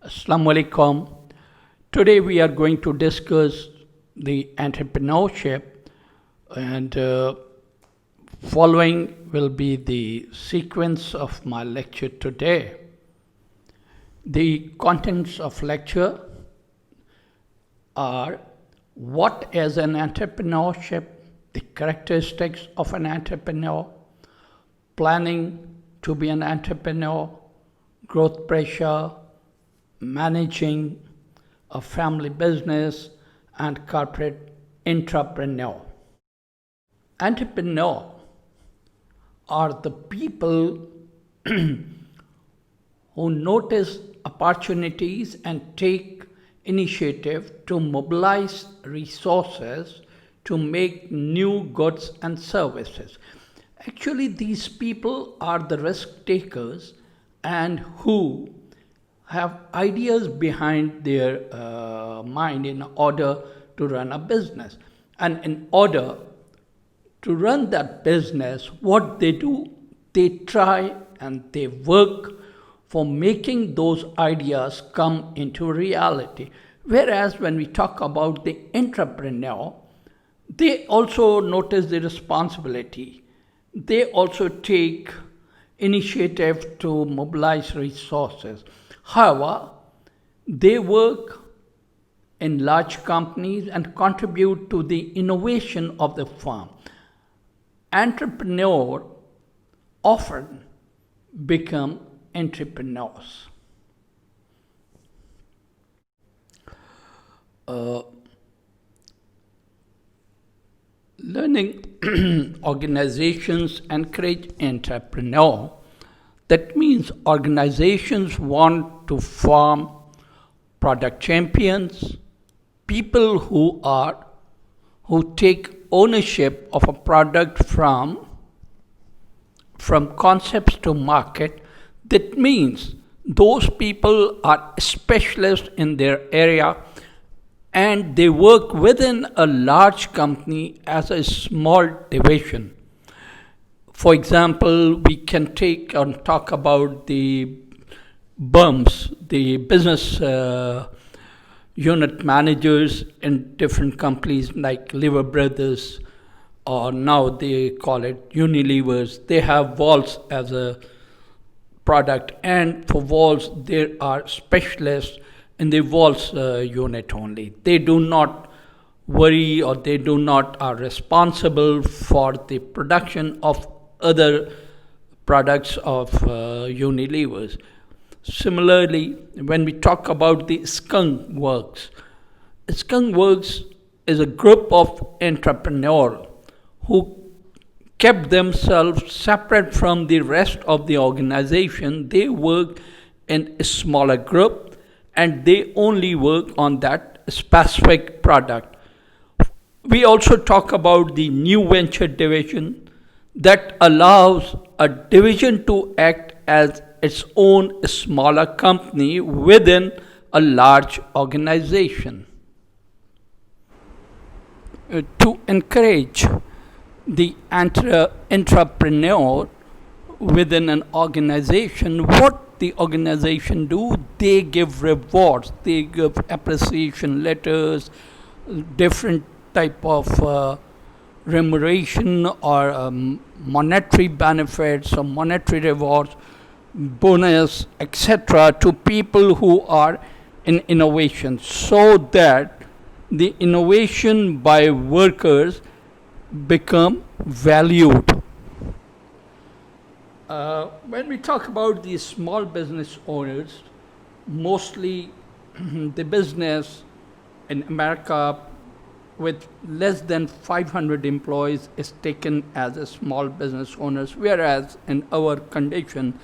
Assalamu alaikum. Today we are going to discuss the entrepreneurship, and following will be the sequence of my lecture today. The contents of lecture are what is an entrepreneurship, the characteristics of an entrepreneur, planning to be an entrepreneur, growth pressure, managing a family business, and corporate intrapreneur. Entrepreneur are the people who notice opportunities and take initiative to mobilize resources to make new goods and services. Actually, these people are the risk takers and who have ideas behind their mind in order to run a business. And in order to run that business, what they do, they try and they work for making those ideas come into reality. Whereas when we talk about the intrapreneur, they also notice the responsibility. They also take initiative to mobilize resources. However, they work in large companies and contribute to the innovation of the firm. Entrepreneurs often become entrepreneurs. Learning organizations encourage entrepreneurs. That means organizations want to form product champions, people who take ownership of a product from concepts to market. That means those people are specialists in their area and they work within a large company as a small division. For example, we can take and talk about the BUMs, the business unit managers in different companies like Lever Brothers, or now they call it Unilevers. They have valves as a product, and for valves, there are specialists in the valves unit only. They do not worry or they do not are responsible for the production of other products of Unilevers. Similarly, when we talk about the Skunk Works is a group of entrepreneurs who kept themselves separate from the rest of the organization. They work in a smaller group and they only work on that specific product. We also talk about the new venture division that allows a division to act as its own smaller company within a large organization. To encourage the entrepreneur within an organization, what the organization do, they give rewards, they give appreciation letters, different type of remuneration or monetary benefits or monetary rewards, bonus, etc. to people who are in innovation, so that the innovation by workers become valued. When we talk about these small business owners, mostly the business in America with less than 500 employees is taken as a small business owners, whereas in our condition,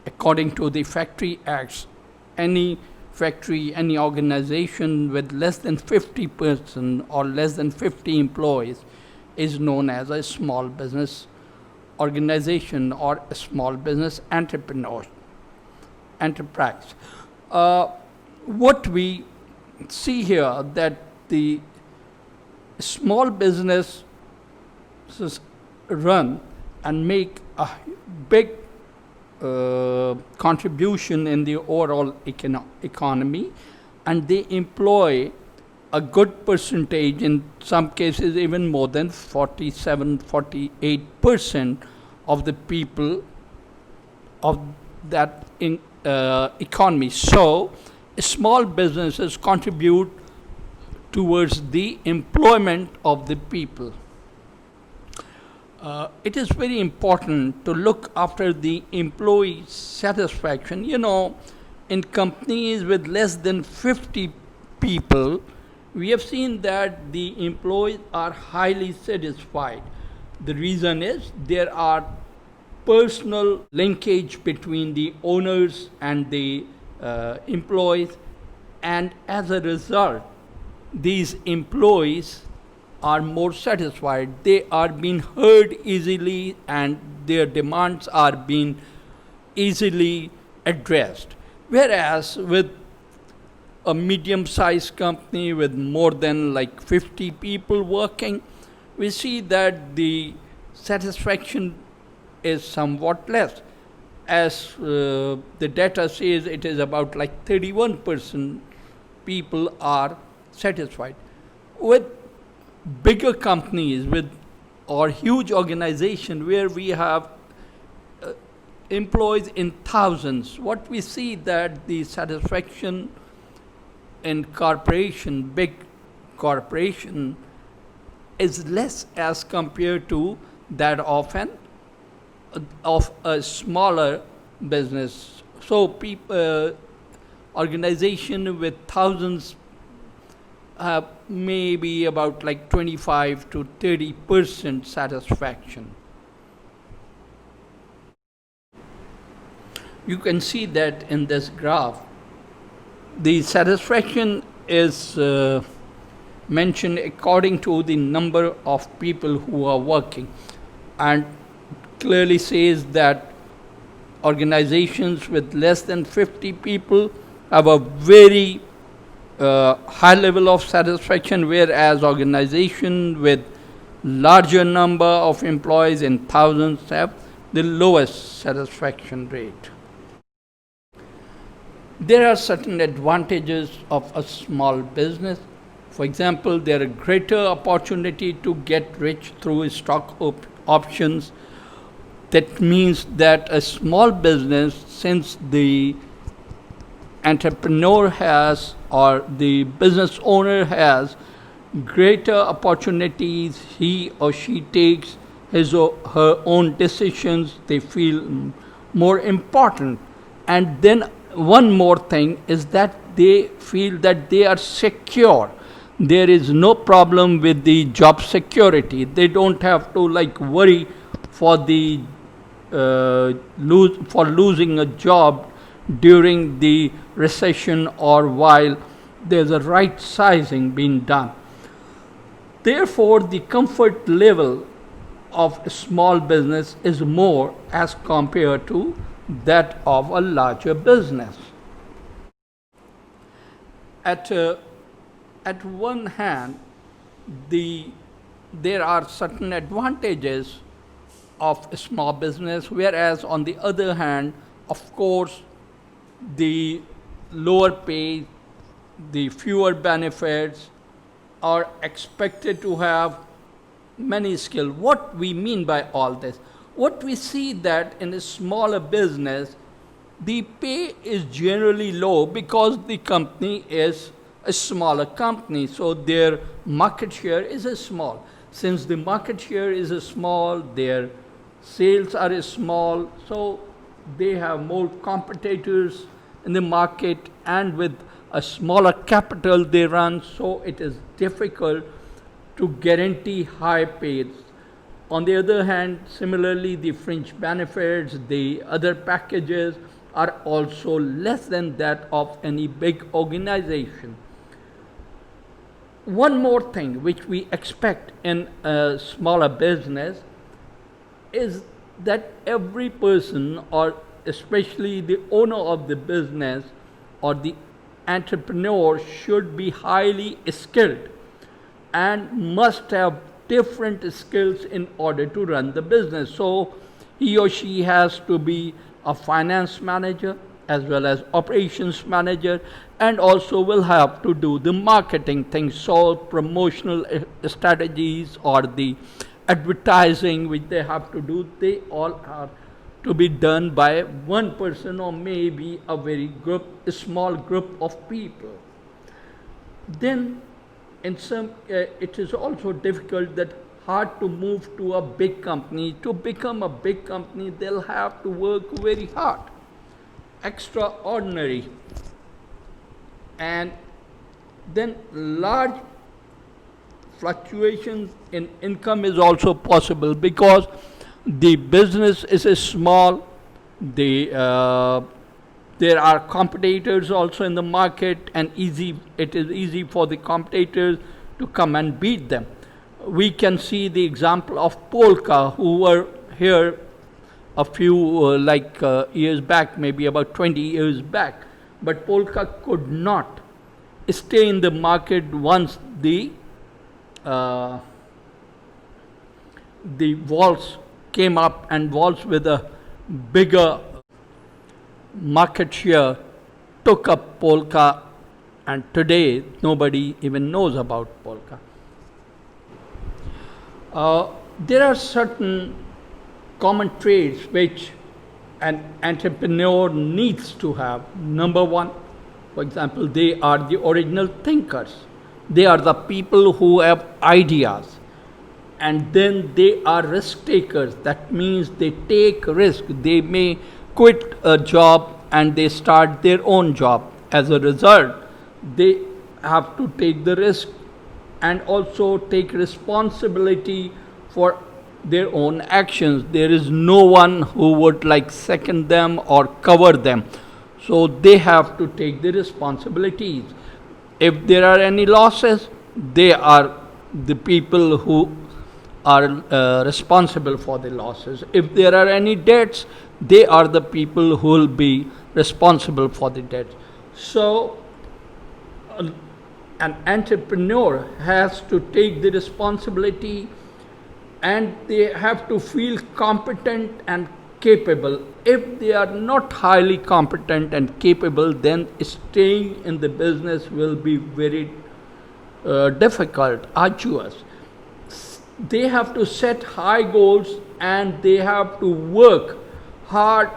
according to the Factory Acts, any factory, any organization with less than 50 person or less than 50 employees is known as a small business organization or a small business enterprise. What we see here that the small businesses run and make a big contribution in the overall economy, and they employ a good percentage, in some cases even more than 47-48% of the people of that economy. So small businesses contribute towards the employment of the people. It is very important to look after the employee satisfaction. In companies with less than 50 people, we have seen that the employees are highly satisfied. The reason is there are personal linkage between the owners and the employees, and as a result, these employees are more satisfied. They are being heard easily, and their demands are being easily addressed. Whereas with a medium-sized company with more than 50 people working, we see that the satisfaction is somewhat less. As the data says, it is about 31% people are satisfied. With bigger companies or huge organization where we have employees in thousands, what we see that the satisfaction in big corporation, is less as compared to that of a smaller business. So organization with thousands have maybe about 25 to 30% satisfaction. You can see that in this graph. The satisfaction is mentioned according to the number of people who are working, and clearly says that organizations with less than 50 people have a very high level of satisfaction, whereas organizations with larger number of employees in thousands have the lowest satisfaction rate. There are certain advantages of a small business. For example, there are greater opportunity to get rich through stock options. That means that a small business, since the entrepreneur has, or the business owner has, greater opportunities, he or she takes his or her own decisions, they feel more important. And then one more thing is that they feel that they are secure. There is no problem with the job security. They don't have to worry for losing a job during the recession or while there's a right sizing being done. Therefore, the comfort level of a small business is more as compared to that of a larger business. At one hand, there are certain advantages of a small business, whereas on the other hand, of course, the lower pay, the fewer benefits, are expected to have many skills. What we mean by all this? What we see that in a smaller business, the pay is generally low because the company is a smaller company, so their market share is small. Since the market share is small, their sales are small, so they have more competitors in the market, and with a smaller capital they run, so it is difficult to guarantee high pays. On the other hand, similarly, the fringe benefits, the other packages are also less than that of any big organization. One more thing which we expect in a smaller business is that every person, or especially the owner of the business or the entrepreneur, should be highly skilled and must have different skills in order to run the business. So he or she has to be a finance manager as well as operations manager, and also will have to do the marketing things, so promotional strategies or the advertising which they have to do, they all are to be done by one person or maybe a small group of people. Then in some it is also difficult, that hard to move to a big company. To become a big company, they'll have to work very hard, extraordinary, and then large fluctuations in income is also possible, because the business is small, there are competitors also in the market, and it is easy for the competitors to come and beat them. We can see the example of Polka, who were here a few years back, maybe about 20 years back, but Polka could not stay in the market once the waltz came up, and waltz with a bigger market share took up Polka, and today nobody even knows about Polka. There are certain common traits which an entrepreneur needs to have. Number one, for example, they are the original thinkers. They are the people who have ideas. And then they are risk takers. That means they take risk. They may quit a job and they start their own job. As a result, they have to take the risk and also take responsibility for their own actions. There is no one who would second them or cover them. So they have to take the responsibilities. If there are any losses, they are the people who are responsible for the losses. If there are any debts, they are the people who will be responsible for the debts. So an entrepreneur has to take the responsibility, and they have to feel competent and capable. If they are not highly competent and capable, then staying in the business will be very difficult, arduous. They have to set high goals, and they have to work hard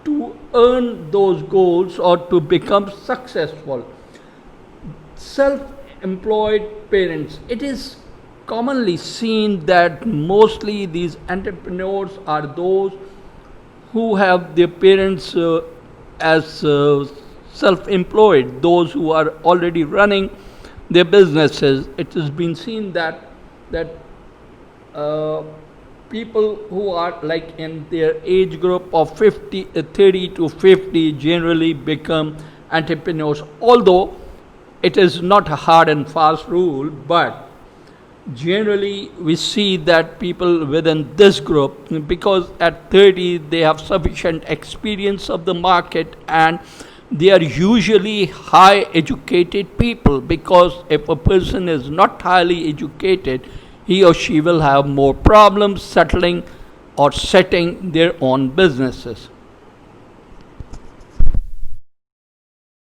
to earn those goals or to become successful. Self-employed parents, it is commonly seen that mostly these entrepreneurs are those who have their parents as self-employed, those who are already running their businesses. It has been seen that people who are in their age group of 30 to 50 generally become entrepreneurs. Although it is not a hard and fast rule, but generally we see that people within this group, because at 30 they have sufficient experience of the market, and they are usually high educated people, because if a person is not highly educated, he or she will have more problems settling or setting their own businesses.